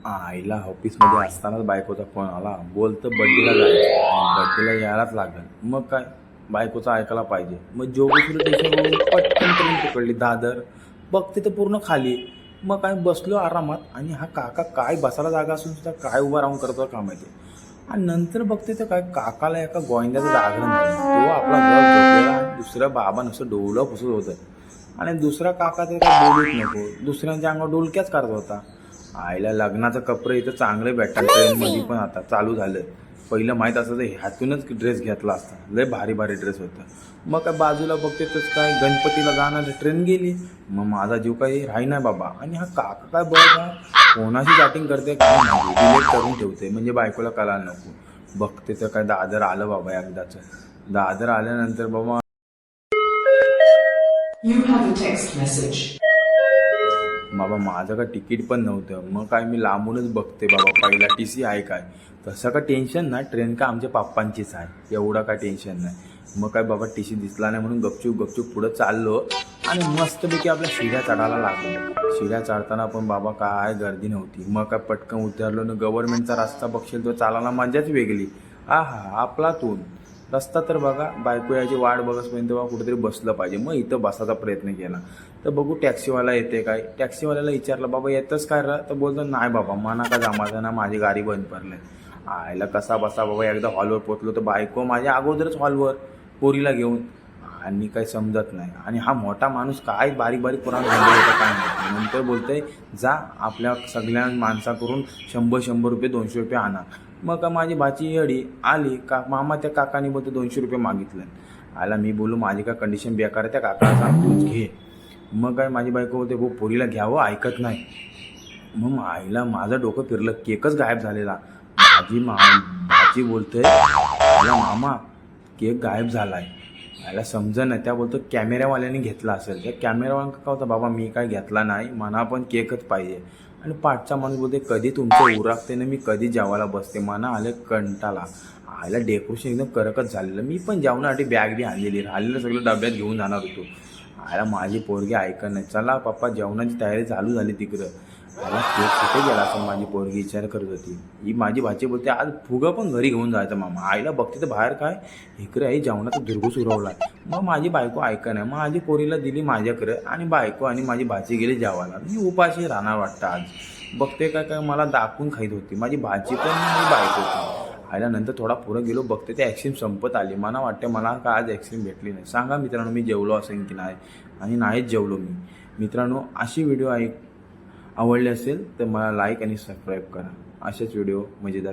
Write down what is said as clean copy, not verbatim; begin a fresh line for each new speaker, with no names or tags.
आईला ऑफिसमध्ये असतानाच बायकोचा फोन आला, बोलतं बड्डेला जायचं आणि बड्डेला यायलाच लागेल. मग काय, बायकोचं ऐकायला पाहिजे. मग जोगेश्वरी स्टेशनवरून पटकन ट्रेन पकडली दादर. बघते तर पूर्ण खाली. मग काय बसलो आरामात आणि हा काका काय बसायला जागा असून सुद्धा काय उभा राहून करतो का माहिती. आणि नंतर बघते तर काय काकाला एका गोंद्याचं जागरण झालं. तो आपला घर झोपलेला आणि दुसऱ्या बाबा नुसतं डोळं पुसत होतं आणि दुसरा काका तर काय बोलूच नको, दुसऱ्यांच्या अंगावर डोलक्याच काढत होता. आईला लग्नाचं कपडे इथं चांगले भेटतात ट्रेनमध्ये पण आता चालू झालं. पहिलं माहीत असतं तर ह्यातूनच ड्रेस घेतला असता. लय भारी भारी ड्रेस होता. मग काय बाजूला बघते तर काय गणपतीला जाणार ट्रेन गेली. मग माझा जीव काही राही नाही बाबा. आणि हा काका काय बघा कोणाशी चॅटिंग करते काय नाही, डिलीट करून ठेवते म्हणजे बायकोला कळायला नको. बघते तर काय दादर आलं बाबा एकदाचं. दादर आल्यानंतर बाबा
You have a text message.
बाबा माझं काय तिकीट पण नव्हतं. मग काय मी लांबूनच बघते बाबा पहिला TC आहे काय. तसं काय टेन्शन नाही, ट्रेन का आमच्या पप्पांचीच आहे, एवढं काय टेन्शन नाही. मग काय बाबा TC दिसला नाही म्हणून गपचूप गपचूप पुढं चाललो आणि मस्तपैकी आपल्या शिड्या चढायला लागलो. शिड्या चढताना पण बाबा काय गर्दी नव्हती. मग काय पटकन उतरलो ना. गव्हर्नमेंटचा रस्ता बघशील तो चालायला मजाच वेगळी. आपलातून रस्ता तर बघा, बायको याची वाट बघसपर्यंत बाबा कुठेतरी बसलं पाहिजे. मग इथं बसायचा प्रयत्न केला तर बघू टॅक्सीवाला येते काय. टॅक्सीवाल्याला विचारलं बाबा येतच काय रा, तर बोलतो नाही बाबा मना का जमायचं ना, माझी गाडी बंद पडली. आयला कसा बसा बाबा. एकदा हॉलवर पोचलो तर बायको माझ्या अगोदरच हॉलवर पोरीला घेऊन. आणि काही समजत नाही. आणि हा मोठा माणूस काय बारीक बारीक पुराण घालून होता काय नाही. नंतर बोलतोय जा आपल्या सगळ्या माणसाकडून 100 रुपये 200 रुपये आणा. मग का माझी भाची येडी आली का मामा त्या काकाने बोलतो 200 रुपये मागितलं. आला मी बोलू माझी काय कंडिशन बेकार आहे, त्या काकाला सांग तूच घे. मग काय माझी बायको होते हो पोरीला घ्यावं ऐकत नाही. मग आईला माझं डोकं फिरलं, केकच गायब झालेला. भाजी बोलतोय आला मामा केक गायब झालाय. याला समजा नाही. त्या बोलतो कॅमेरावाल्याने घेतला असेल. त्या कॅमेरावाला का होता बाबा मी काय घेतला नाही, मना पण केकच पाहिजे. आणि पाठचा माणूस बोलते कधी तुमचं उरागते ना, मी कधी जेवायला बसते, मना आले कंटाला. आईला डेकोरेशन एकदम करकच झालेलं. मी पण जेवणासाठी बॅग बी आणलेली, राहिलेलं सगळं डब्यात घेऊन जाणार होतो. आयला माझी पोरगी ऐकत नाही. चला पप्पा जेवणाची तयारी चालू झाली तिकडं. त्याला केक कुठे गेला असं माझी पोरगी विचार करत होती. ही माझी भाची बोलते आज फुगा पण घरी घेऊन जायचं मामा. आईला बघते तर बाहेर काय इकडे आई जेवणाचा दुर्गूस उरवलाय. मग माझी बायको ऐकत नाही. माझी पोरीला दिली माझ्याकडे आणि बायको आणि माझी भाची गेली जेवायला. मी उपाशी राहणार वाटतं आज. बघते काय काय मला दाखवून खाईत होती माझी भाजी पण आणि बायको पण. आयला नंतर थोडा पुढं गेलो बघते ते ॲक्सिम संपत आली. मला वाटते मला का आज ॲक्सिम भेटली नाही. सांगा मित्रांनो मी जेवलो असेल की नाही. आणि नाहीच जेवलो मी. मित्रांनो अशी व्हिडिओ आवडली असेल तर मला लाईक आणि सबस्क्राईब करा. असेच व्हिडिओ मजेदार